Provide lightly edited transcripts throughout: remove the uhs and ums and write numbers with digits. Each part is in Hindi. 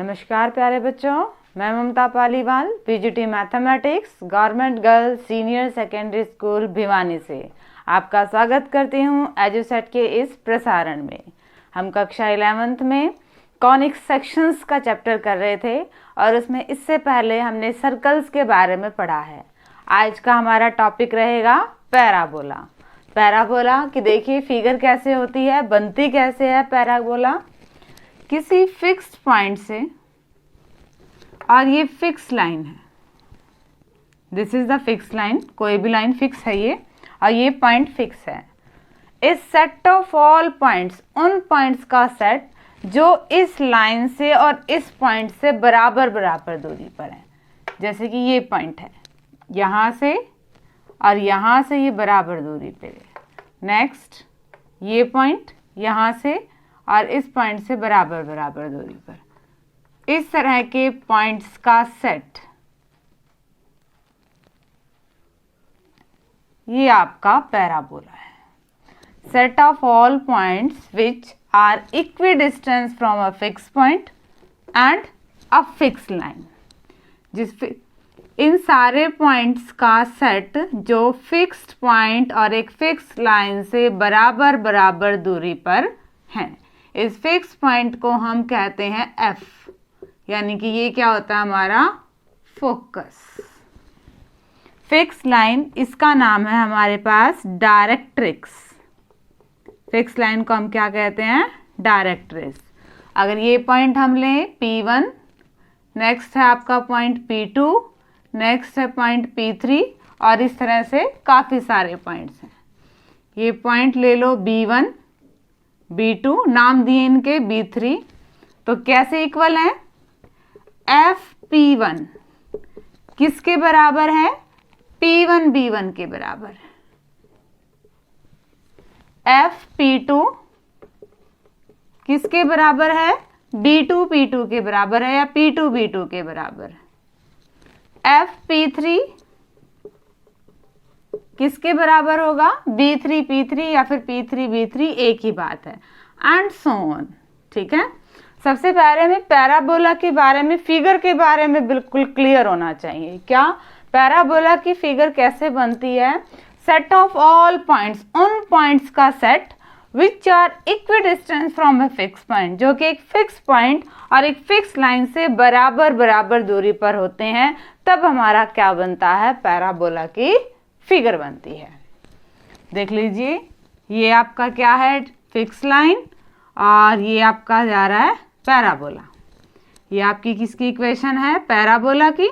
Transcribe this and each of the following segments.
नमस्कार प्यारे बच्चों, मैं Mamta Paliwal PGT mathematics government girls senior secondary school Bhiwani से आपका स्वागत करती हूँ एजुसेट के इस प्रसारण में। हम कक्षा 11th में कॉनिक सेक्शंस का चैप्टर कर रहे थे और उसमें इससे पहले हमने सर्कल्स के बारे में पढ़ा है। आज का हमारा टॉपिक रहेगा पैराबोला। पैराबोला कि देखिए फिगर कैसे होती है, बनती कैसे है पैराबोला। किसी फिक्स्ड पॉइंट से, और ये फिक्स लाइन है, this is the fix line, कोई भी लाइन फिक्स है ये, और ये पॉइंट फिक्स है। इस सेट ऑफ ऑल पॉइंट्स, उन पॉइंट्स का सेट जो इस लाइन से और इस पॉइंट से बराबर बराबर दूरी पर है। जैसे कि ये पॉइंट है, यहाँ से और यहाँ से ये बराबर दूरी पे है। नेक्स्ट ये पॉइंट यहाँ से और इस पॉइंट से बराबर बराबर दूरी पर। इस तरह के पॉइंट्स का सेट, ये आपका पैराबोला है। Set of all points which are equidistance from a fix point and a fix line. इन सारे पॉइंट्स का सेट जो फिक्स्ड पॉइंट और एक फिक्स लाइन से बराबर बराबर दूरी पर हैं। इस फिक्स पॉइंट को हम कहते हैं F, यानी कि ये क्या होता है हमारा फोकस। फिक्स लाइन, इसका नाम है हमारे पास डायरेक्ट्रिक्स। फिक्स लाइन को हम क्या कहते हैं, डायरेक्ट्रिक्स। अगर ये पॉइंट हम लें P1, नेक्स्ट है आपका पॉइंट P2, नेक्स्ट है पॉइंट P3 और इस तरह से काफ़ी सारे पॉइंट्स हैं। ये पॉइंट ले लो B1, B2, नाम दिए इनके B3, तो कैसे इक्वल है, FP1 किसके बराबर है, P1 B1 के बराबर। FP2 किसके बराबर है, B2 P2 के बराबर है या P2 B2 के बराबर। FP3 किसके बराबर होगा, B3 P3 या फिर P3 B3, एक ही बात है। एंड सो ऑन, ठीक है। सबसे पहले में पैराबोला के बारे में, फिगर के बारे में बिल्कुल क्लियर होना चाहिए। क्या पैराबोला की फिगर कैसे बनती है, सेट ऑफ ऑल पॉइंट्स, उन पॉइंट्स का set which are equidistance from a fix point, जो कि एक फिक्स पॉइंट और एक फिक्स लाइन से बराबर बराबर दूरी पर होते हैं, तब हमारा क्या बनता है, पैराबोला की फिगर बनती है। देख लीजिए, ये आपका क्या है, फिक्स लाइन, और ये आपका जा रहा है पैराबोला। ये आपकी किसकी इक्वेशन है, पैराबोला की।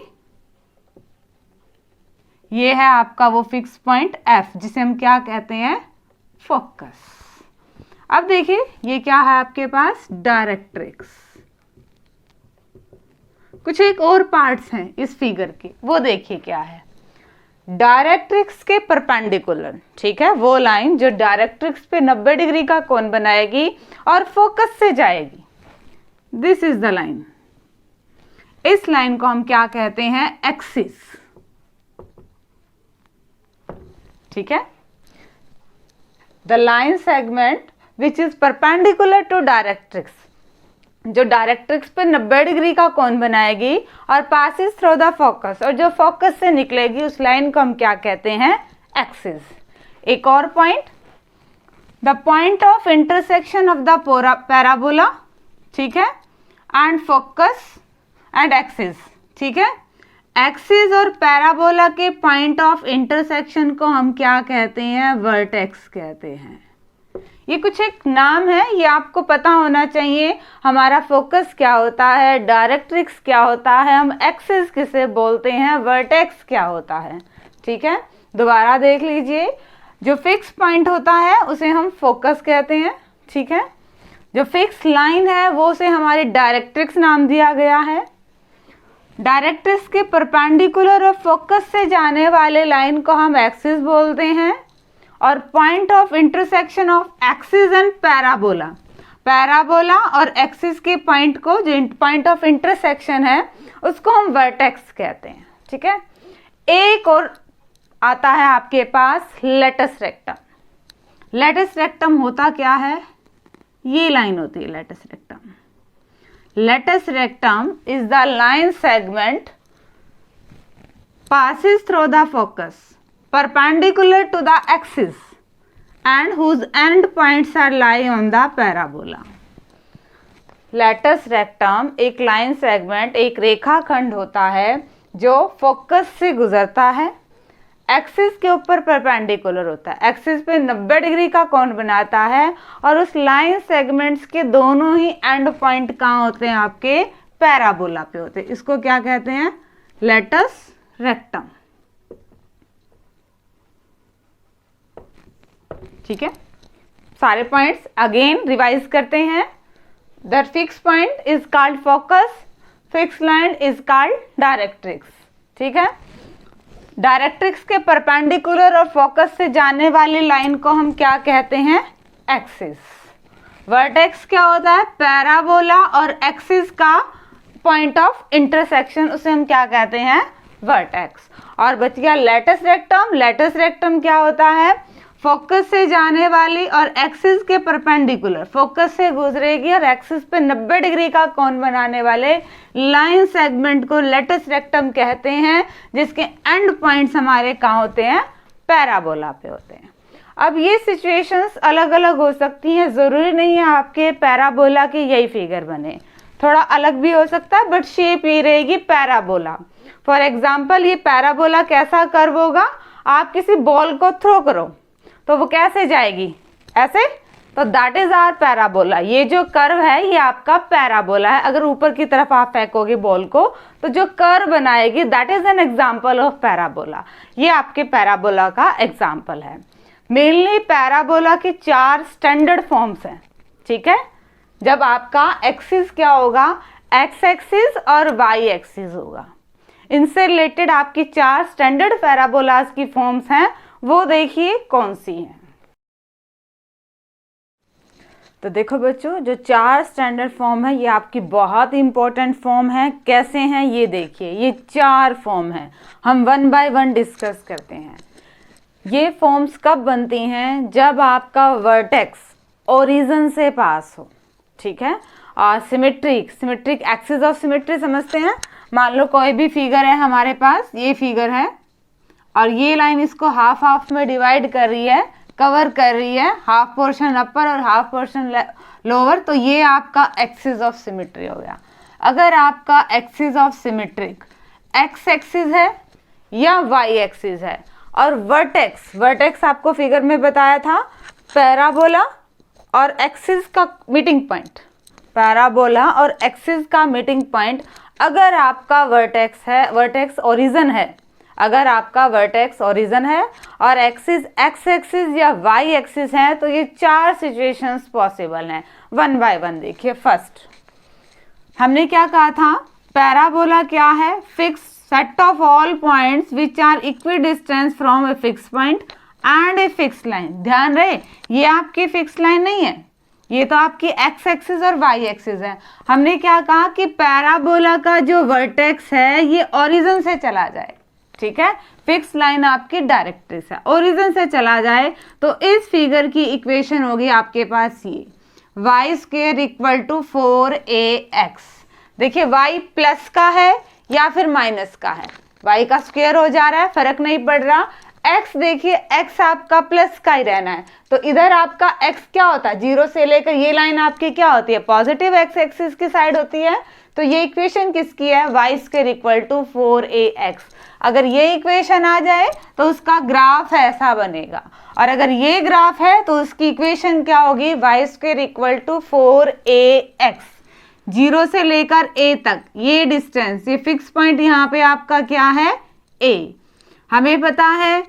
ये है आपका वो फिक्स पॉइंट F, जिसे हम क्या कहते हैं, फोकस। अब देखिए ये क्या है आपके पास, डायरेक्ट्रिक्स। कुछ एक और पार्ट्स हैं इस फिगर के, वो देखिए क्या है। डायरेक्ट्रिक्स के परपेंडिकुलर, ठीक है, वो लाइन जो डायरेक्ट्रिक्स पे 90 डिग्री का कोण बनाएगी और फोकस से जाएगी, दिस इज द लाइन। इस लाइन को हम क्या कहते हैं, एक्सिस, ठीक है। The line segment which is perpendicular to directrix, जो डायरेक्ट्रिक्स पे 90 डिग्री का कोण बनाएगी और पासिस थ्रू द फोकस, और जो फोकस से निकलेगी उस लाइन को हम क्या कहते हैं, एक्सिस। एक और point, the point of intersection of the parabola, ठीक है, एंड फोकस एंड एक्सिस, ठीक है। एक्सिस और पैराबोला के पॉइंट ऑफ इंटरसेक्शन को हम क्या कहते हैं, वर्टेक्स कहते हैं। ये कुछ एक नाम है, ये आपको पता होना चाहिए। हमारा फोकस क्या होता है, डायरेक्ट्रिक्स क्या होता है, हम एक्सिस किसे बोलते हैं, वर्टेक्स क्या होता है, ठीक है। दोबारा देख लीजिए, जो फिक्स पॉइंट होता है उसे हम फोकस कहते हैं, ठीक है। जो फिक्स लाइन है वो उसे हमारी डायरेक्ट्रिक्स नाम दिया गया है। डायरेक्ट्रिक्स के परपेंडिकुलर और फोकस से जाने वाले लाइन को हम एक्सिस बोलते हैं। और point of intersection of axis and parabola, parabola और एक्सिस के पॉइंट को, जो पॉइंट ऑफ इंटरसेक्शन है, उसको हम वर्टेक्स कहते हैं, ठीक है। एक और आता है आपके पास लेटस रेक्टम। लेटस रेक्टम होता क्या है, ये लाइन होती है latus rectum. latus rectum is the line segment passes through the focus perpendicular to the axis and whose end points are lie on the parabola. Latus rectum एक लाइन सेगमेंट, एक रेखाखंड होता है जो फोकस से गुजरता है, एक्सिस के ऊपर परपेंडिकुलर होता है, एक्सिस पे 90 डिग्री का कोण बनाता है और उस लाइन सेगमेंट्स के दोनों ही एंड पॉइंट कहाँ होते हैं? आपके पैराबोला पे होते हैं। इसको क्या कहते हैं? Latus rectum. ठीक है, सारे पॉइंट्स अगेन रिवाइज करते हैं। The fix point is called focus, fix line is called directrix. ठीक है, डायरेक्ट्रिक्स के परपेंडिकुलर और फोकस से जाने वाली लाइन को हम क्या कहते हैं? एक्सिस। वर्टेक्स क्या होता है? पैराबोला और एक्सिस का पॉइंट ऑफ इंटरसेक्शन, उसे हम क्या कहते हैं? वर्टेक्स। और बच गया लेटस रेक्टम। लेटस रेक्टम क्या होता है? फोकस से जाने वाली और एक्सिस के परपेंडिकुलर, फोकस से गुजरेगी और एक्सिस पे 90 डिग्री का कोण बनाने वाले लाइन सेगमेंट को लेटस रेक्टम कहते हैं, जिसके एंड पॉइंट्स हमारे कहाँ होते हैं? पैराबोला पे होते हैं। अब ये सिचुएशंस अलग अलग हो सकती हैं, जरूरी नहीं है आपके पैराबोला की यही फिगर बने, थोड़ा अलग भी हो सकता है, बट शेप ये रहेगी पैराबोला। फॉर एग्जाम्पल ये पैराबोला कैसा कर्व होगा? आप किसी बॉल को थ्रो करो तो वो कैसे जाएगी? ऐसे। तो दैट इज आवर पैराबोला। ये जो कर्व है ये आपका पैराबोला है। अगर ऊपर की तरफ आप फेंकोगे बॉल को तो जो कर्व बनाएगी that is an example of parabola. ये आपके पैराबोला का एग्जाम्पल है। मेनली पैराबोला की 4 स्टैंडर्ड फॉर्म्स हैं। ठीक है, जब आपका एक्सिस क्या होगा? एक्स एक्सिस और वाई एक्सिस होगा। इनसे रिलेटेड आपकी 4 स्टैंडर्ड पैराबोलास की फॉर्म्स हैं, वो देखिए कौन सी हैं। तो देखो बच्चों, जो 4 स्टैंडर्ड फॉर्म है ये आपकी बहुत इंपॉर्टेंट फॉर्म है। कैसे हैं ये देखिए, ये 4 फॉर्म हैं, हम 1 बाय 1 डिस्कस करते हैं। ये फॉर्म्स कब बनती हैं? जब आपका वर्टेक्स ओरिजिन से पास हो। ठीक है, और सिमेट्रिक एक्सिस ऑफ सिमेट्री समझते हैं। मान लो कोई भी फिगर है हमारे पास, ये फिगर है और ये लाइन इसको हाफ हाफ में डिवाइड कर रही है, कवर कर रही है, हाफ पोर्शन अपर और हाफ पोर्शन लोअर, तो ये आपका एक्सिस ऑफ सिमेट्री हो गया। अगर आपका axis of symmetric x axis है या वाई एक्सिस है और वर्टेक्स आपको फिगर में बताया था पैराबोला और एक्सिस का मीटिंग पॉइंट, पैराबोला और एक्सिस का मीटिंग पॉइंट, अगर आपका वर्टेक्स ओरिजिन है, अगर आपका वर्टेक्स ओरिजिन है और एक्सिस एक्स एक्सिस या वाई एक्सिस है, तो ये 4 सिचुएशंस पॉसिबल हैं। 1 बाय 1 देखिए। फर्स्ट हमने क्या कहा था? पैराबोला क्या है? Fix set of all points which are equidistance from a fix point and a fix line. ध्यान रहे, ये आपकी फिक्स लाइन नहीं है, ये तो आपकी एक्स एक्सिस और वाई एक्सिस है। हमने क्या कहा कि पैराबोला का जो वर्टेक्स है ये ओरिजिन से चला जाए। ठीक है, फिक्स लाइन आपकी डायरेक्ट्रिक्स है, ओरिजिन से चला जाए तो इस फिगर की इक्वेशन होगी आपके पास ये Y square equal to 4ax। देखिए y प्लस का है या फिर माइनस का है, y का स्क्वायर हो जा रहा है, फर्क नहीं पड़ रहा। x देखिए, x आपका प्लस का ही रहना है, तो इधर आपका x क्या होता है? 0 से लेकर ये लाइन आपकी क्या होती है? पॉजिटिव x एक्सिस की साइड होती है। तो ये इक्वेशन किसकी है? Y square equal to 4ax। अगर ये इक्वेशन आ जाए तो उसका ग्राफ ऐसा बनेगा, और अगर ये ग्राफ है तो उसकी इक्वेशन क्या होगी? Y square equal to 4ax। 0 से लेकर a तक ये डिस्टेंस, ये फिक्स पॉइंट यहाँ पे आपका क्या है? a। हमें पता है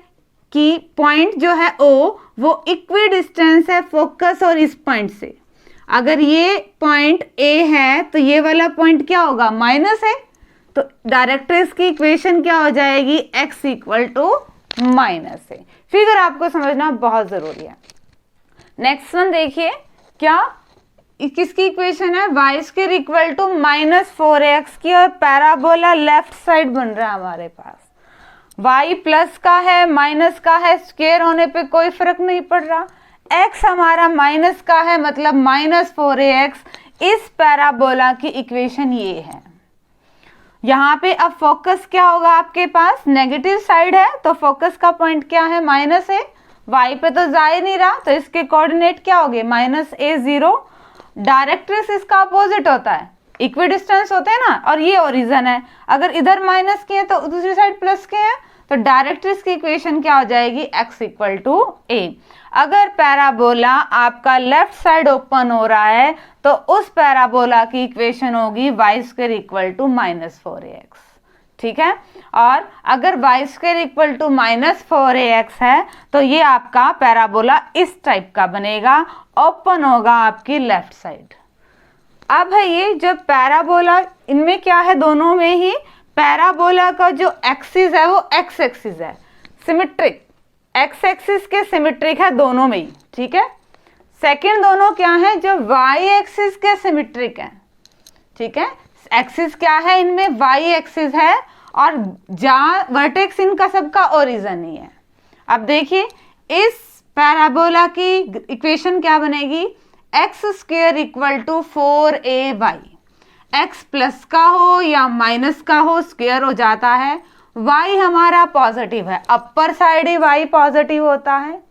कि पॉइंट जो है o वो इक्वी डिस्टेंस है फोकस और इस पॉइंट से। अगर ये पॉइंट a है तो ये वाला पॉइंट क्या होगा? माइनस है, तो डायरेक्ट्रिक्स की इक्वेशन क्या हो जाएगी? x इक्वल टू माइनस है। फिगर आपको समझना बहुत जरूरी है। नेक्स्ट वन देखिए, क्या किसकी इक्वेशन है? Y square equal to -4x की, और पैराबोला लेफ्ट साइड बन रहा है हमारे पास। y प्लस का है, माइनस का है, स्क्वायर होने पे कोई फर्क नहीं पड़ रहा। x हमारा माइनस का है, मतलब -4ax। इस पैराबोला की इक्वेशन ये है। यहाँ पे अब फोकस क्या होगा आपके पास, नेगेटिव साइड है तो फोकस का पॉइंट क्या है, माइनस ए। वाई पे तो जा ही नहीं रहा तो इसके कोऑर्डिनेट क्या हो गए, -a0। डायरेक्ट्रिक्स इसका अपोजिट होता है, इक्वी डिस्टेंस होते हैं ना, और ये ओरिजिन है। अगर इधर माइनस के हैं तो दूसरी साइड प्लस के हैं, तो डायरेक्ट्रिक्स की इक्वेशन क्या हो जाएगी, x = a। अगर पैराबोला आपका लेफ्ट साइड ओपन हो रहा है तो उस पैराबोला की इक्वेशन होगी y² = -4ax। ठीक है, और अगर y² = -4ax है तो ये आपका पैराबोला इस टाइप का बनेगा, ओपन होगा आपकी लेफ्ट साइड। अब है ये जब पैराबोला, इनमें क्या है, दोनों में ही पैराबोला का जो एक्सिस है वो x एक्सिस है, सिमेट्रिक, x एक्सिस के सिमेट्रिक है दोनों में ही। ठीक है, सेकंड दोनों क्या है, जो y एक्सिस के सिमेट्रिक है। ठीक है, एक्सिस क्या है इनमें, y एक्सिस है, और जहाँ वर्टेक्स इनका सबका ओरिजिन ही है। अब देखिए इस पैराबोला की इक्वेशन क्या बनेगी, x² = 4ay। x प्लस का हो या माइनस का हो स्क्वायर हो जाता है, y हमारा पॉजिटिव है, अपर साइड ही y पॉजिटिव होता है।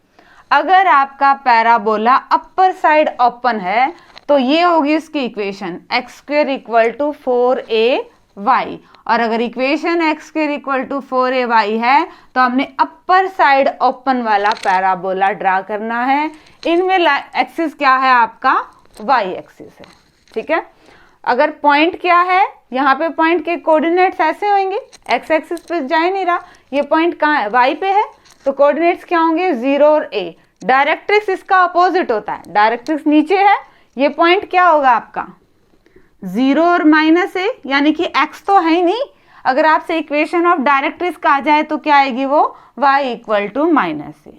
अगर आपका पैराबोला अपर साइड ओपन है तो ये होगी इसकी इक्वेशन, x² = 4ay। और अगर इक्वेशन x² = 4ay है तो हमने अपर साइड ओपन वाला पैराबोला ड्रा करना है। इनमें एक्सिस क्या है आपका, y एक्सिस है। ठीक है, अगर पॉइंट क्या है, यहाँ पे पॉइंट के कोऑर्डिनेट्स ऐसे होंगे, x एक्सिस पे जा ही नहीं रहा, ये पॉइंट कहाँ है, y पे है, तो कोऑर्डिनेट्स क्या होंगे, 0 और a। डायरेक्ट्रिक्स इसका अपोजिट होता है, डायरेक्ट्रिक्स नीचे है, ये पॉइंट क्या होगा आपका 0 और -a, यानी कि x तो है ही नहीं। अगर आपसे इक्वेशन ऑफ डायरेक्ट्रिक्स का आ जाए तो क्या आएगी वो, y = -a,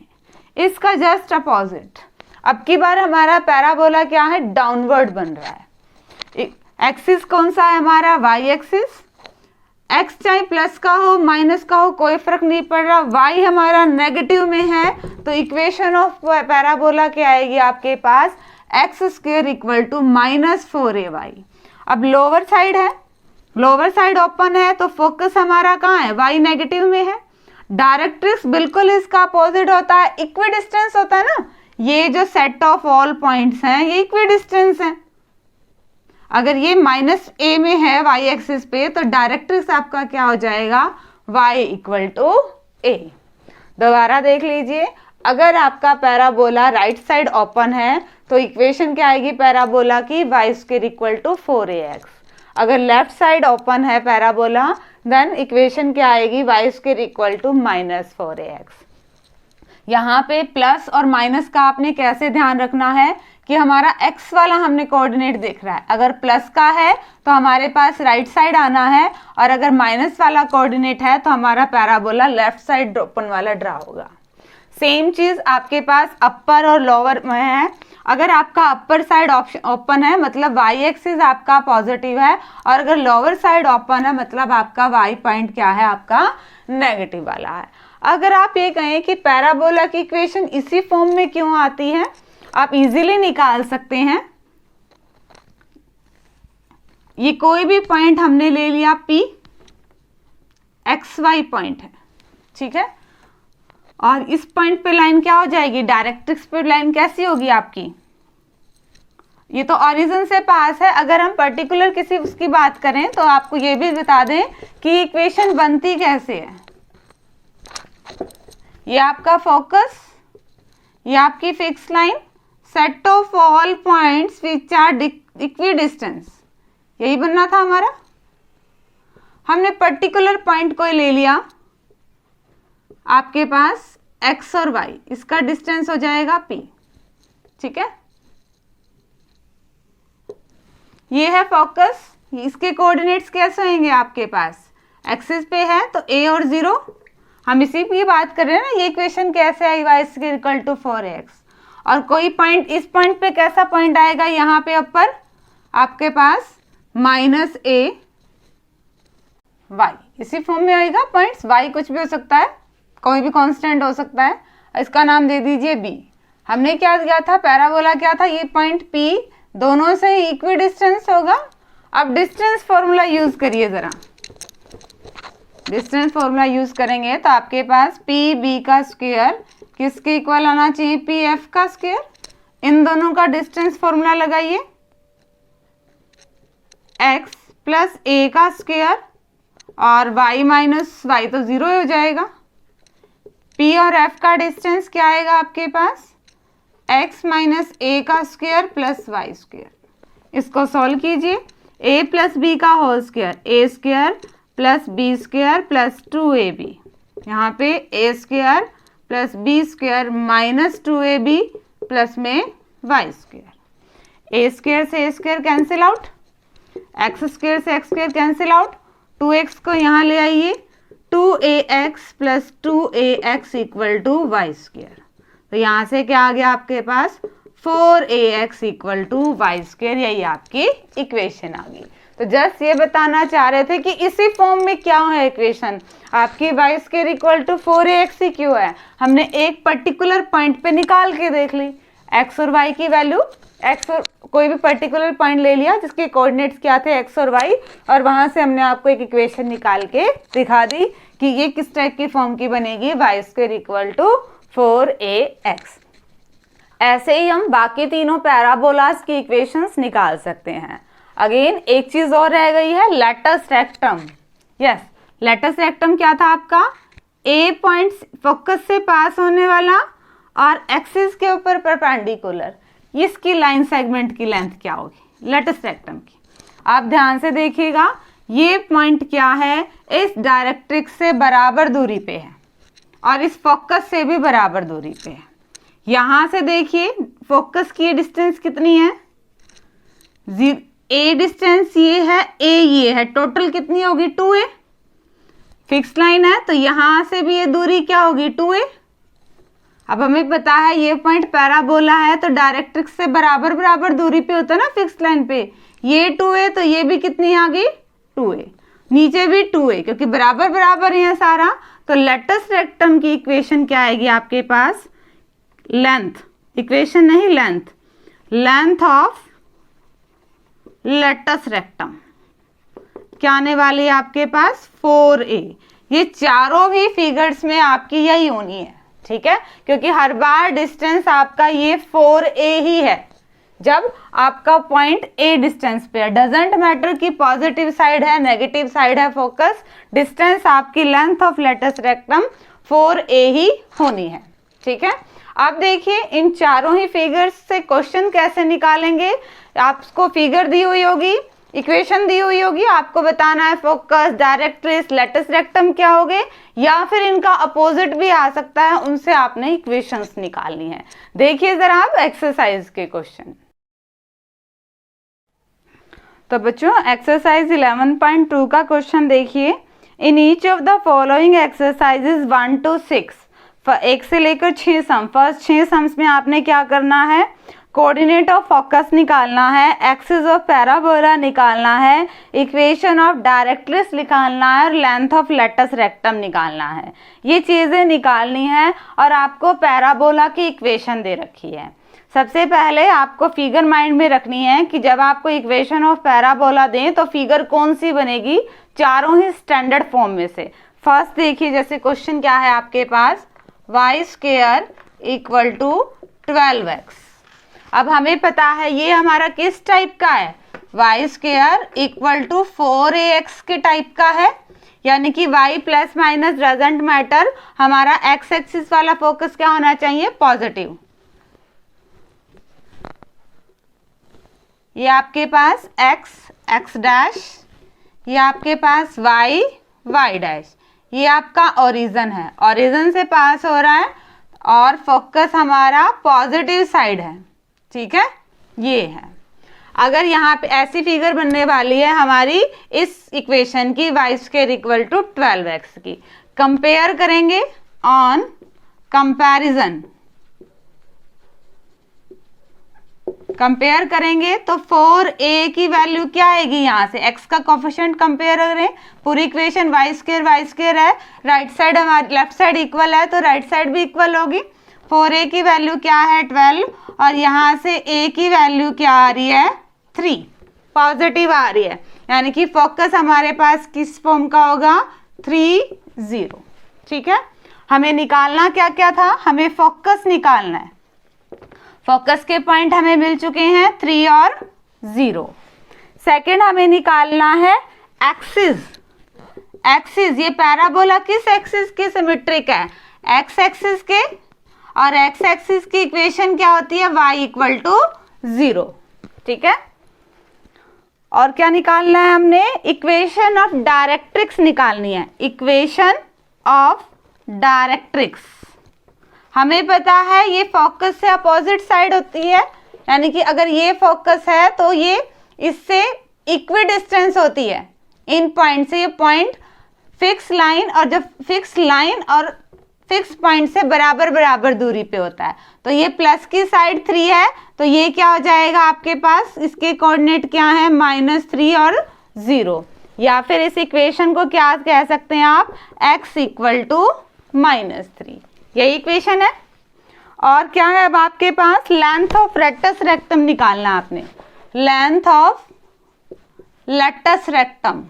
इसका जस्ट अपोजिट। अब की बार हमारा पैराबोला क्या है, डाउनवर्ड बन रहा है। एक्सिस कौन सा है हमारा, y एक्सिस। x चाहे प्लस का हो माइनस का हो कोई फर्क नहीं पड़ रहा, y हमारा नेगेटिव में है, तो इक्वेशन ऑफ पैराबोला क्या आएगी आपके पास, x² = -4ay। अब लोअर साइड है, लोअर साइड ओपन है तो फोकस हमारा कहाँ है, y नेगेटिव में है। डायरेक्ट्रिक्स बिल्कुल इसका अपोजिट होता है, इक्वी डिस्टेंस होता है ना, ये जो सेट ऑफ ऑल पॉइंट्स हैं ये इक्वी डिस्टेंस है। अगर ये -a में है y एक्सिस पे तो डायरेक्ट्रिक्स आपका क्या हो जाएगा, y = a। दोबारा देख लीजिए, अगर आपका पैराबोला राइट साइड ओपन है तो इक्वेशन क्या आएगी पैराबोला की, y² = 4ax। अगर लेफ्ट साइड ओपन है पैराबोला देन इक्वेशन क्या आएगी, y² = -4ax। यहाँ पे प्लस और माइनस का आपने कैसे ध्यान रखना है कि हमारा x वाला हमने कोऑर्डिनेट देख रहा है, अगर प्लस का है तो हमारे पास राइट साइड आना है, और अगर माइनस वाला कोऑर्डिनेट है तो हमारा पैराबोला लेफ्ट साइड ओपन वाला ड्रा होगा। सेम चीज आपके पास अपर और लोअर में है। अगर आपका अपर साइड ओपन है मतलब y एक्सिस आपका पॉजिटिव है, और अगर लोअर साइड ओपन है मतलब आपका y पॉइंट क्या है, आपका नेगेटिव वाला है। अगर आप ये कहें कि पैराबोला की इक्वेशन इसी फॉर्म में क्यों आती है, आप इजीली निकाल सकते हैं। ये कोई भी पॉइंट हमने ले लिया P, XY पॉइंट है, ठीक है, और इस पॉइंट पे लाइन क्या हो जाएगी, डायरेक्ट्रिक्स पे लाइन कैसी होगी आपकी, ये तो ओरिजिन से पास है। अगर हम पर्टिकुलर किसी उसकी बात करें तो आपको ये भी बता दें कि इक्वेशन बनती कैसे है। ये आपका फोकस, ये आपकी fix line, set of all points which are equidistance, यही बनना था हमारा। हमने पर्टिकुलर पॉइंट को ले लिया, आपके पास x और y, इसका डिस्टेंस हो जाएगा p, ठीक है। ये है फोकस, इसके कोऑर्डिनेट्स कैसे होंगे आपके पास, एक्सिस पे है तो a और 0, हम इसी की बात कर रहे हैं ना, ये इक्वेशन कैसे आई, y = 4ax। और कोई पॉइंट, इस पॉइंट पे कैसा पॉइंट आएगा, यहाँ पे अपर आपके पास -a y, इसी फॉर्म में आएगा पॉइंट्स। y कुछ भी हो सकता है, कोई भी कांस्टेंट हो सकता है, इसका नाम दे दीजिए b। हमने क्या किया था, पैराबोला क्या था, ये पॉइंट p दोनों से ही इक्वी डिस्टेंस होगा। अब डिस्टेंस फॉर्मूला यूज करिए जरा, डिस्टेंस फॉर्मूला यूज करेंगे तो आपके पास पी बी का स्क्वायर किसके इक्वल आना चाहिए, पी एफ का स्क्वायर। इन दोनों का डिस्टेंस फॉर्मूला लगाइए, x प्लस ए का स्क्वायर और y माइनस वाई तो जीरो हो जाएगा। p और f का डिस्टेंस क्या आएगा आपके पास, x माइनस ए का स्क्वायर प्लस वाई स्क्वायर। इसको सॉल्व कीजिए, a प्लस बी का whole square, A square plus B square plus 2ab, यहाँ पे A square plus B square minus 2ab plus में वाई स्क्वायर। ए स्क्वायर से A square cancel out, X square से X square cancel out, 2x को यहाँ ले आइए, 2ax plus 2ax equal to Y square. तो यहाँ से क्या आ गया आपके पास, 4ax equal to Y square, यही आपकी इक्वेशन आ गई। तो जस्ट ये बताना चाह रहे थे कि इसी फॉर्म में क्या है इक्वेशन आपकी, y square equal to 4ax ही क्यों है, हमने एक पर्टिकुलर पॉइंट पे निकाल के देख ली, x और y की वैल्यू, x और कोई भी पर्टिकुलर पॉइंट ले लिया जिसके कोऑर्डिनेट्स क्या थे x और y, और वहां से हमने आपको एक इक्वेशन निकाल के दिखा दी कि ये किस टाइप की फॉर्म की बनेगी, Y square equal to 4ax। ऐसे ही हम बाकी तीनों पैराबोलास की इक्वेशंस निकाल सकते हैं। अगेन एक चीज और रह गई है, latus rectum. Yes, latus rectum क्या था आपका, ए पॉइंट फोकस से पास होने वाला और एक्सिस के ऊपर परपेंडिकुलर, इसकी लाइन सेगमेंट की लेंथ क्या होगी लेटस रेक्टम की। आप ध्यान से देखिएगा, ये पॉइंट क्या है, इस डायरेक्ट्रिक्स से बराबर दूरी पे है और इस फोकस से भी बराबर दूरी पे है। यहां से देखिए फोकस की डिस्टेंस कितनी है, ए डिस्टेंस ये है, ए ये है, टोटल कितनी होगी 2a। फिक्स लाइन है तो यहां से भी ये दूरी क्या होगी 2a। अब हमें पता है ये पॉइंट पैराबोला है तो डायरेक्ट्रिक्स से बराबर बराबर दूरी पे होता है ना फिक्स लाइन पे, ये 2a तो ये भी कितनी आ गई 2a, नीचे भी 2a क्योंकि बराबर बराबर है सारा। तो लेटस रेक्टम की इक्वेशन क्या आएगी आपके पास, लेंथ, इक्वेशन नहीं length, length of latus rectum क्या आने वाली है आपके पास 4a। ये चारों भी फिगर्स में आपकी यही होनी है, ठीक है, क्योंकि हर बार डिस्टेंस आपका ये 4a ही है जब आपका पॉइंट a डिस्टेंस पे है। डजेंट मैटर कि पॉजिटिव साइड है नेगेटिव साइड है फोकस, डिस्टेंस आपकी length of latus rectum 4a ही होनी है, ठीक है। अब देखिए इन चारों ही फिगर्स से क्वेश्चन कैसे निकालेंगे, आपको फिगर दी हुई होगी, इक्वेशन दी हुई होगी, आपको बताना है फोकस, डायरेक्ट्रिक्स, लेटस रेक्टम क्या होगे, या फिर इनका अपोजिट भी आ सकता है, उनसे आपने इक्वेशंस निकालनी है। देखिए जरा आप एक्सरसाइज के क्वेश्चन। तो बच्चों एक्सरसाइज 11.2 का क्वेश्चन देखिए, in each of the following exercises 1 to 6, 1 से लेकर 6 सम, फर्स्ट 6 सम्स में आपने क्या करना है, कोऑर्डिनेट ऑफ फोकस निकालना है, एक्सिस ऑफ पैराबोला निकालना है, इक्वेशन ऑफ डायरेक्ट्रिक्स निकालना है और लेंथ ऑफ लेटस रेक्टम निकालना है। ये चीज़ें निकालनी है और आपको पैराबोला की इक्वेशन दे रखी है। सबसे पहले आपको फिगर माइंड में रखनी है कि जब आपको इक्वेशन ऑफ पैराबोला दें तो फिगर कौन सी बनेगी, चारों ही स्टैंडर्ड फॉर्म में से। फर्स्ट देखिए जैसे क्वेश्चन क्या है आपके पास, Y square equal to 12x। अब हमें पता है ये हमारा किस टाइप का है, y square equal to 4ax के टाइप का है, यानी कि y plus minus doesn't matter, हमारा x एक्सिस वाला फोकस क्या होना चाहिए, पॉजिटिव। ये आपके पास x डैश, ये आपके पास y डैश, ये आपका ओरिजिन है, ओरिजिन से पास हो रहा है और फोकस हमारा पॉजिटिव साइड है, ठीक है, ये है। अगर यहाँ पे ऐसी फिगर बनने वाली है हमारी इस इक्वेशन की, Y square equal to 12x की, कंपेयर करेंगे ऑन कंपैरिजन, कंपेयर करेंगे तो 4a की वैल्यू क्या आएगी, यहाँ से x का कोफिशिएंट कंपेयर करें, पूरी इक्वेशन वाई स्क्वायर है, राइट साइड हमारी लेफ्ट साइड इक्वल है तो राइट साइड भी इक्वल होगी, 4a की वैल्यू क्या है 12, और यहाँ से a की वैल्यू क्या आ रही है 3, पॉजिटिव आ रही है, यानी कि फोकस हमारे पास किस फॉर्म का होगा 3 0। ठीक है, हमें निकालना क्या क्या था, हमें फोकस निकालना है। फोकस के पॉइंट हमें मिल चुके हैं 3 और 0। सेकंड हमें निकालना है एक्सिस। एक्सिस, ये पैराबोला किस एक्सिस के सिमेट्रिक है, एक्स एक्सिस के, और एक्स एक्सिस की इक्वेशन क्या होती है y इक्वल टू 0। ठीक है, और क्या निकालना है हमने, इक्वेशन ऑफ डायरेक्ट्रिक्स निकालनी है। इक्वेशन ऑफ डायरेक्ट्रिक्स, हमें पता है ये फोकस से अपोजिट साइड होती है, यानी कि अगर ये फोकस है तो ये इससे इक्वी डिस्टेंस होती है इन पॉइंट से। ये पॉइंट फिक्स लाइन, और जब फिक्स लाइन और फिक्स पॉइंट से बराबर बराबर दूरी पे होता है, तो ये प्लस की साइड 3 है, तो ये क्या हो जाएगा आपके पास, इसके कोऑर्डिनेट क्या है -3 और 0, या फिर इस इक्वेशन को क्या कह सकते हैं आप, x इक्वल टू -3, यही इक्वेशन है। और क्या है अब आपके पास, लेंथ ऑफ लेटस रेक्टम निकालना आपने। लेंथ ऑफ लेटस रेक्टम,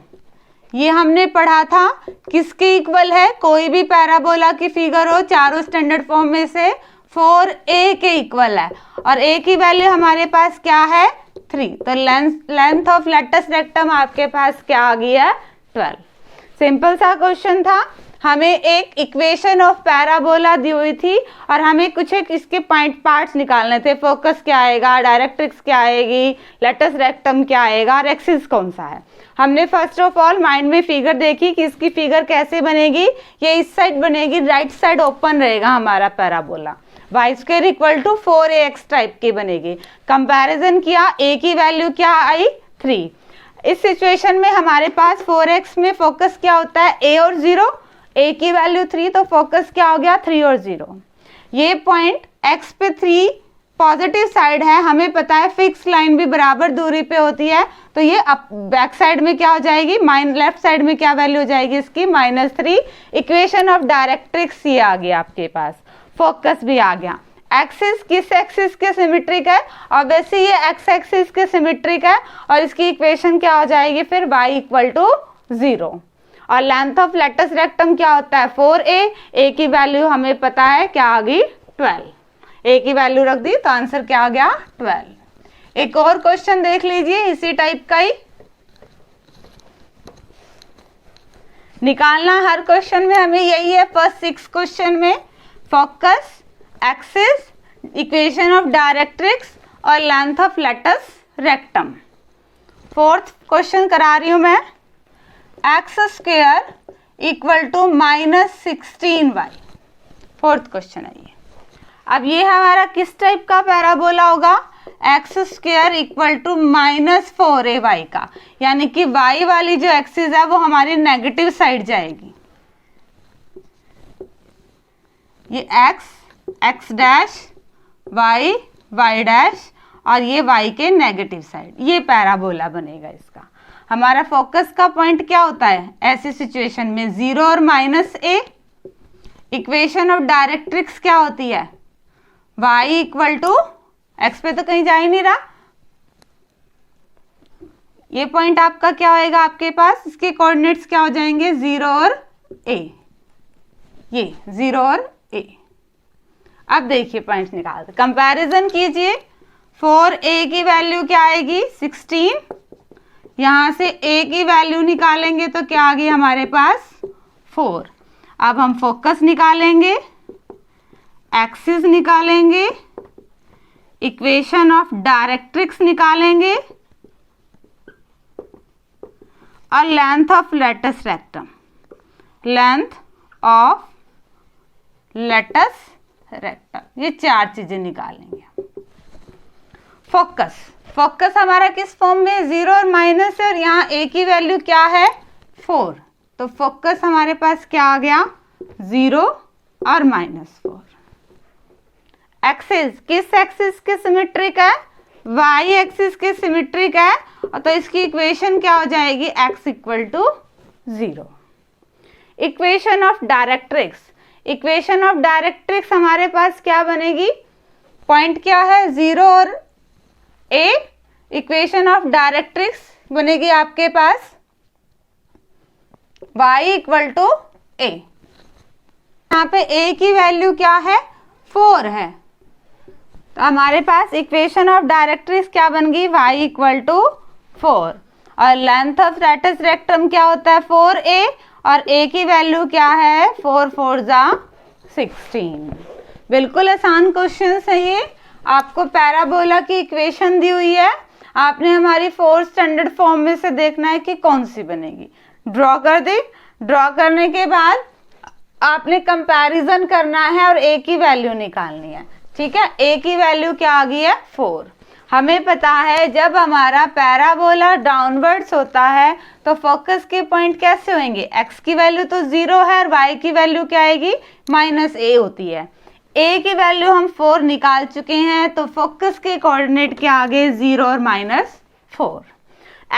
ये हमने पढ़ा था किसके इक्वल है, कोई भी पैराबोला की फिगर हो चारों स्टैंडर्ड फॉर्म में से 4a के इक्वल है, और a की वैल्यू हमारे पास क्या है 3, तो लेंथ ऑफ लेटस रेक्टम आपके पास क्या आ गई है 12। सिंपल सा क्वेश्चन था, हमें एक इक्वेशन ऑफ पैराबोला दी हुई थी और हमें कुछ एक इसके पॉइंट पार्ट्स निकालने थे, फोकस क्या आएगा, डायरेक्ट्रिक्स क्या आएगी, लेटस रेक्टम क्या आएगा, और एक्सिस कौन सा है। हमने फर्स्ट ऑफ ऑल माइंड में फिगर देखी कि इसकी फिगर कैसे बनेगी, ये इस साइड बनेगी, राइट साइड ओपन रहेगा हमारा parabola, y square equal to 4ax type की बनेगी। कंपैरिजन किया, a की वैल्यू क्या आई 3। इस सिचुएशन में हमारे पास 4x में फोकस क्या होता है a और 0, a की वैल्यू 3, तो फोकस क्या हो गया 3 और 0। ये पॉइंट x पे 3 पॉजिटिव साइड है, हमें पता है फिक्स लाइन भी बराबर दूरी पे होती है, तो ये बैक साइड में क्या हो जाएगी, लेफ्ट साइड में क्या वैल्यू हो जाएगी इसकी -3। इक्वेशन ऑफ डायरेक्ट्रिक्स ये आ गया आपके पास, फोकस भी आ गया। एक्सिस किस एक्सिस के सिमेट्रिक है, ऑब्वियसली ये एक्स एक्सिस के सिमेट्रिक है, और इसकी इक्वेशन क्या हो जाएगी फिर y इक्वल टू 0। और लेंथ ऑफ लेटस रेक्टम क्या होता है 4a, a की वैल्यू हमें पता है क्या आ गई 12, a की वैल्यू रख दी तो आंसर क्या आ गया 12। एक और क्वेश्चन देख लीजिए इसी टाइप का ही, निकालना हर क्वेश्चन में हमें यही है, फर्स्ट 6 क्वेश्चन में focus, axis, equation of directrix और length of latus rectum. Fourth question करा रही हूं मैं, X square equal to -16y। Fourth question है ये। अब ये हमारा किस टाइप का पैराबोला होगा, x square equal to -4ay का, यानी कि y वाली जो एक्सिस है वो हमारी नेगेटिव साइड जाएगी। ये x डैश, y डैश, और ये y के नेगेटिव साइड, ये पैराबोला बनेगा इसका। हमारा फोकस का पॉइंट क्या होता है ऐसी सिचुएशन में 0 और -a। इक्वेशन ऑफ डायरेक्ट्रिक्स क्या होती है, y इक्वल टू, x पे तो कहीं जा ही नहीं रहा, ये पॉइंट आपका क्या होएगा आपके पास, इसके कोऑर्डिनेट्स क्या हो जाएंगे 0 और a, ये 0 और a। अब देखिए पॉइंट्स निकालते, कंपैरिजन कीजिए, 4a की वैल्यू क्या आएगी 16, यहाँ से a की वैल्यू निकालेंगे तो क्या आ गई हमारे पास 4। अब हम फोकस निकालेंगे, एक्सिस निकालेंगे, इक्वेशन ऑफ डायरेक्ट्रिक्स निकालेंगे, और length of latus rectum, length of latus rectum, ये 4 चीजें निकालेंगे। फोकस हमारा किस फॉर्म में 0 और माइनस है, और यहाँ a की वैल्यू क्या है 4, तो फोकस हमारे पास क्या आ गया 0 और -4। एक्सिस किस एक्सिस के सिमेट्रिक है, y एक्सिस के सिमेट्रिक है, और तो इसकी इक्वेशन क्या हो जाएगी x equal to 0। Equation of directrix, equation of directrix हमारे पास क्या बनेगी, पॉइंट क्या है 0 और a, इक्वेशन ऑफ डायरेक्ट्रिक्स बनेगी आपके पास y इक्वल टू a। यहाँ पे a की वैल्यू क्या है 4 है, तो हमारे पास इक्वेशन ऑफ डायरेक्ट्रिक्स क्या बन गई y इक्वल टू 4, और लेंथ ऑफ स्ट्रैटस रेक्टम क्या होता है 4a, और a की वैल्यू क्या है 4 4 जा 16। बिल्कुल आसान क्वेश्चन है ये। आपको पैराबोला की इक्वेशन दी हुई है, आपने हमारी 4th स्टैंडर्ड फॉर्म में से देखना है कि कौन सी बनेगी। ड्रॉ कर दी, ड्रॉ करने के बाद आपने कंपैरिजन करना है और a की वैल्यू निकालनी है। ठीक है, a की वैल्यू क्या आ गई है 4। हमें पता है जब हमारा पैराबोला डाउनवर्ड्स होता है तो फोकस के पॉइंट कैसे होंगे, x की वैल्यू तो 0 है और y की वैल्यू क्या आएगी -a होती है। a की वैल्यू हम 4 निकाल चुके हैं, तो फोकस के कोऑर्डिनेट के आगे 0 और -4।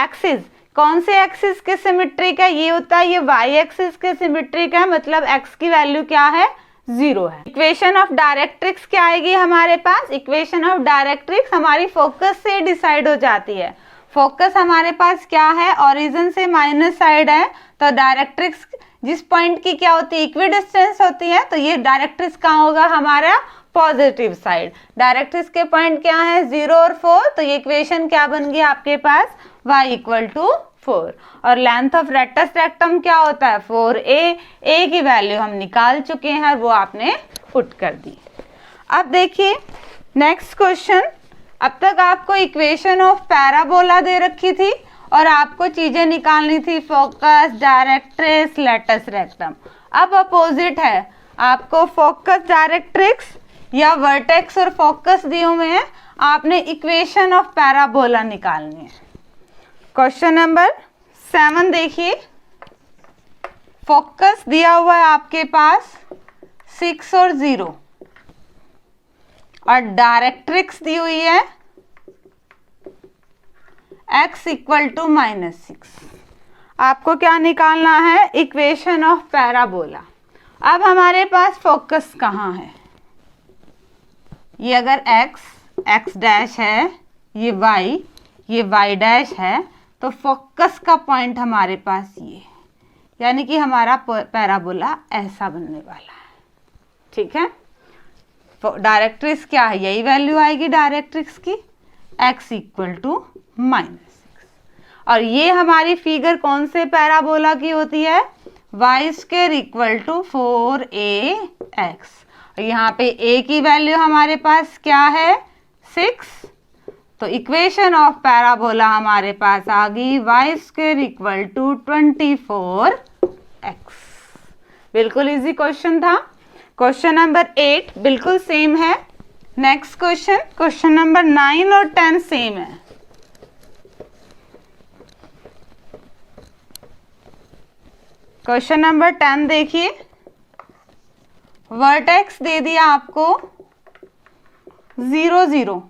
एक्सिस कौन से एक्सिस के सिमेट्रिक है, ये होता है ये y एक्सिस के सिमेट्रिक है, मतलब x की वैल्यू क्या है 0 है। इक्वेशन ऑफ डायरेक्ट्रिक्स क्या आएगी हमारे पास, इक्वेशन ऑफ डायरेक्ट्रिक्स हमारी फोकस से डिसाइड हो जाती है। फोकस हमारे पास क्या है, ओरिजिन से माइनस साइड है, तो डायरेक्ट्रिक्स जिस पॉइंट की क्या होती है इक्वी डिस्टेंस होती है, तो ये डायरेक्ट्रिक्स कहाँ होगा हमारा पॉजिटिव साइड। डायरेक्ट्रिक्स के पॉइंट क्या है 0 और 4, तो ये इक्वेशन क्या बन गई आपके पास y इक्वल टू 4, और लेंथ ऑफ रेक्टस रेक्टम क्या होता है 4a, a की वैल्यू हम निकाल चुके हैं, वो आपने पुट कर दी। अब देखिए नेक्स्ट क्वेश्चन। अब तक आपको इक्वेशन ऑफ पैराबोला दे रखी थी और आपको चीजें निकालनी थी फोकस, डायरेक्ट्रिक्स, लेटस रेक्टम। अब अपोजिट है, आपको फोकस, डायरेक्ट्रिक्स या वर्टेक्स और फोकस दिए हुए हैं, आपने इक्वेशन ऑफ पैराबोला निकालनी है। क्वेश्चन नंबर 7 देखिए, फोकस दिया हुआ है आपके पास 6 और 0, और डायरेक्ट्रिक्स दी हुई है x इक्वल टू -6। आपको क्या निकालना है, इक्वेशन ऑफ पैराबोला। अब हमारे पास फोकस कहाँ है, ये अगर x डैश है, ये y डैश है, तो फोकस का पॉइंट हमारे पास ये, यानी कि हमारा पैराबोला ऐसा बनने वाला है। ठीक है, डायरेक्ट्रिक्स क्या है, यही वैल्यू आएगी डायरेक्ट्रिक्स की x इक्वल टू -6, और ये हमारी फिगर कौन से पैराबोला की होती है y² इक्वल टू 4ax, और यहाँ पे a की वैल्यू हमारे पास क्या है 6, तो इक्वेशन ऑफ पैराबोला हमारे पास आ गई y² इक्वल टू 24x। बिल्कुल इजी क्वेश्चन था। क्वेश्चन नंबर 8 बिल्कुल सेम है। नेक्स्ट क्वेश्चन, क्वेश्चन नंबर 9 और 10 सेम है। क्वेश्चन नंबर 10 देखिए, वर्टेक्स दे दिया आपको 0 0,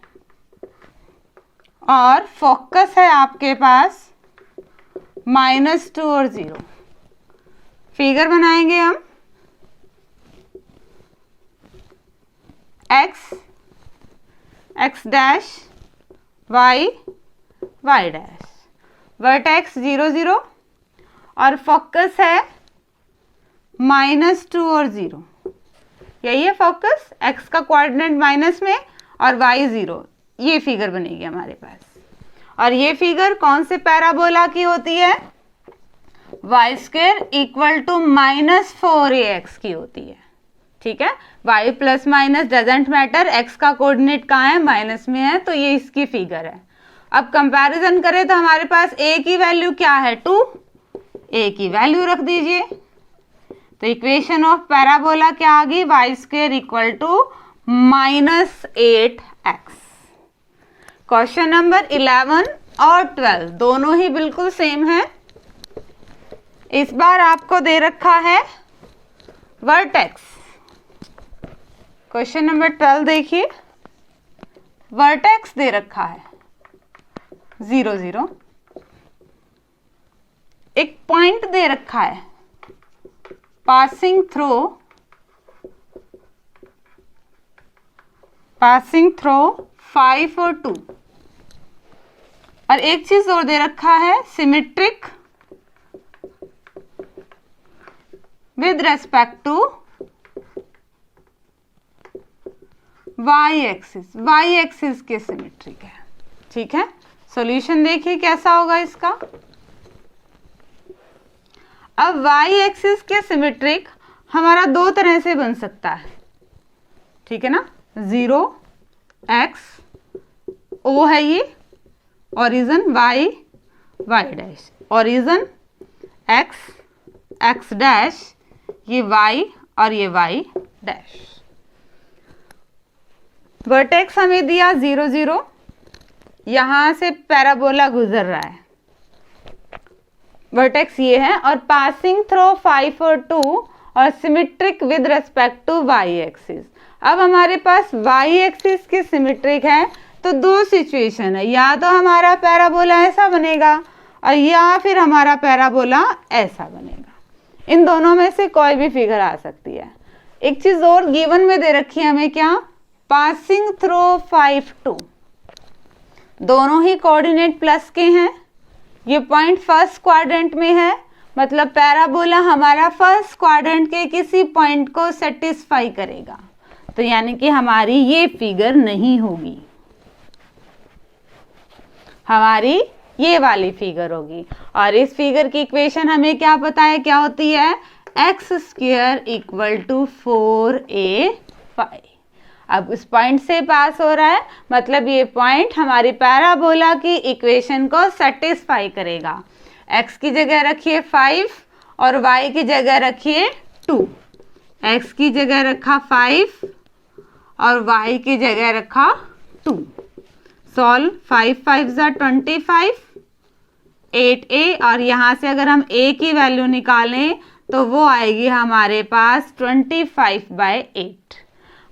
और फोकस है आपके पास -2 और 0। फिगर बनाएंगे हम, x dash y dash, vertex 0 0 और फोकस है -2 और 0। यही है फोकस, x का कोऑर्डिनेट माइनस में और y 0। ये फिगर बनेगी हमारे पास, और ये फिगर कौन से पैराबोला की होती है, y² इक्वल टू -4ax की होती है। ठीक है, y plus minus doesn't matter, x का कोऑर्डिनेट कहाँ है माइनस में है, तो ये इसकी फिगर है। अब कंपैरिजन करें तो हमारे पास a की वैल्यू क्या है 2, a की वैल्यू रख दीजिए, तो इक्वेशन ऑफ पैराबोला क्या आ गई y² equal to -8x। Question number 11 और 12 दोनों ही बिल्कुल सेम है। इस बार आपको दे रखा है वर्टेक्स। क्वेश्चन नंबर 12 देखिए, वर्टेक्स दे रखा है 0 0, एक पॉइंट दे रखा है पासिंग थ्रू पासिंग थ्रू 5 और 2। और एक चीज और दे रखा है, symmetric with respect to Y axis, Y axis के सिमेट्रिक है। ठीक है, सॉल्यूशन देखिए कैसा होगा इसका। अब वाई एक्सिस के सिमेट्रिक हमारा दो तरह से बन सकता है, ठीक है ना। 0 x o है ये origin, y y dash, origin x dash, ये y और ये y डैश। वर्टेक्स हमें दिया 0 0, यहां से पैराबोला गुजर रहा है, वर्टेक्स ये है, और पासिंग थ्रू 5 और 2 और symmetric with respect to Y axis. अब हमारे पास वाई एक्सिस की सिमेट्रिक है तो दो सिचुएशन है, या तो हमारा पैराबोला ऐसा बनेगा और या फिर हमारा पैराबोला ऐसा बनेगा। इन दोनों में से कोई भी फिगर आ सकती है। एक चीज और गिवन में दे रखी है हमें, क्या, पासिंग थ्रू 5 2, दोनों ही कोऑर्डिनेट प्लस के हैं। ये पॉइंट फर्स्ट क्वाड्रेंट में है, मतलब पैराबोला हमारा फर्स्ट क्वाड्रेंट के किसी पॉइंट को सेटिस्फाई करेगा, तो यानी कि हमारी ये फिगर नहीं होगी, हमारी ये वाली फिगर होगी। और इस फिगर की इक्वेशन हमें क्या पता है, क्या होती है, x² = 4a5। अब इस पॉइंट से पास हो रहा है, मतलब ये पॉइंट हमारी पैराबोला की इक्वेशन को सेटिस्फाई करेगा। x की जगह रखिए 5 और y की जगह रखिए 2। x की जगह रखा 5 और y की जगह रखा 2। सॉल्व, 5 5 = 25, 8a, और यहाँ से अगर हम a की वैल्यू निकालें तो वो आएगी हमारे पास 25/8।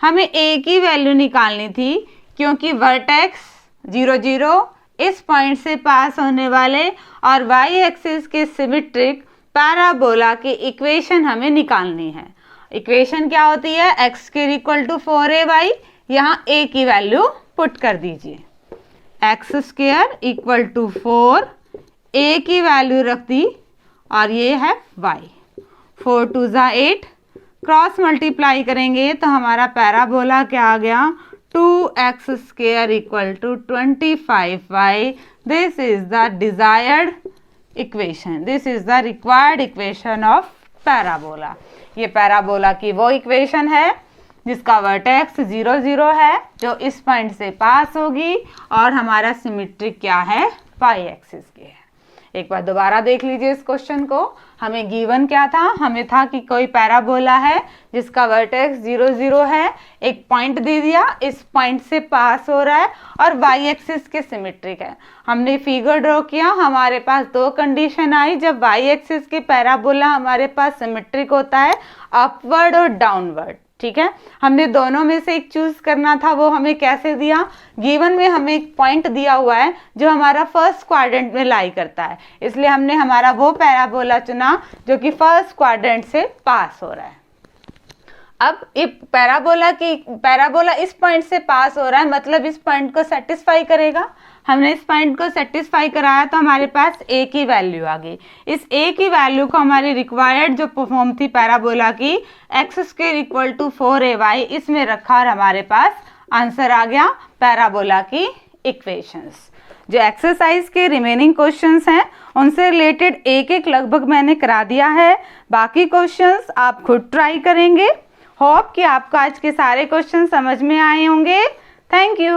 हमें a की वैल्यू निकालनी थी क्योंकि वर्टेक्स 0 0 इस पॉइंट से पास होने वाले और y एक्सिस के सिमेट्रिक पैराबोला की इक्वेशन हमें निकालनी है। इक्वेशन क्या होती है, x² = 4ay, यहाँ a की वैल्यू पुट कर दीजिए, x² = 4, a की वैल्यू रख दी और ये है y, 4 2 = 8, क्रॉस मल्टीप्लाई करेंगे तो हमारा पैराबोला क्या आ गया, 2x² = 25y। This is the desired equation, this is the required equation of parabola. ये पैराबोला की वो इक्वेशन है जिसका वर्टेक्स 0 0 है, जो इस पॉइंट से पास होगी, और हमारा सिमेट्रिक क्या है, वाई एक्सिस के है। एक बार दोबारा देख लीजिए इस क्वेश्चन को। हमें गिवन क्या था, हमें था कि कोई पैराबोला है जिसका वर्टेक्स 0 0 है, एक पॉइंट दे दिया, इस पॉइंट से पास हो रहा है और वाई एक्सिस के सिमेट्रिक है। हमने फिगर ड्रॉ किया, हमारे पास दो कंडीशन आई जब वाई एक्सिस के पैराबोला हमारे पास सिमेट्रिक होता है, अपवर्ड और डाउनवर्ड। ठीक है, हमने दोनों में से एक चूज करना था, वो हमें कैसे दिया, गिवन में हमें एक पॉइंट दिया हुआ है जो हमारा फर्स्ट क्वाड्रेंट में लाई करता है, इसलिए हमने हमारा वो पैराबोला चुना जो कि फर्स्ट क्वाड्रेंट से पास हो रहा है। अब पैराबोला इस पॉइंट से पास हो रहा है, मतलब इस पॉइंट को सेटिस्फाई करेगा। हमने इस पॉइंट को सेटिस्फाई कराया तो हमारे पास a की वैल्यू आ गई। इस a की वैल्यू को हमारी रिक्वायर्ड जो परफॉर्म थी पैराबोला की, x² = 4ay, इसमें रखा और हमारे पास आंसर आ गया पैराबोला की इक्वेशंस। जो एक्सरसाइज के रिमेनिंग क्वेश्चंस हैं उनसे रिलेटेड एक एक लगभग मैंने करा दिया है, बाकी क्वेश्चंस आप खुद ट्राई करेंगे। होप कि आपको आज के सारे क्वेश्चन समझ में आए होंगे। Thank you.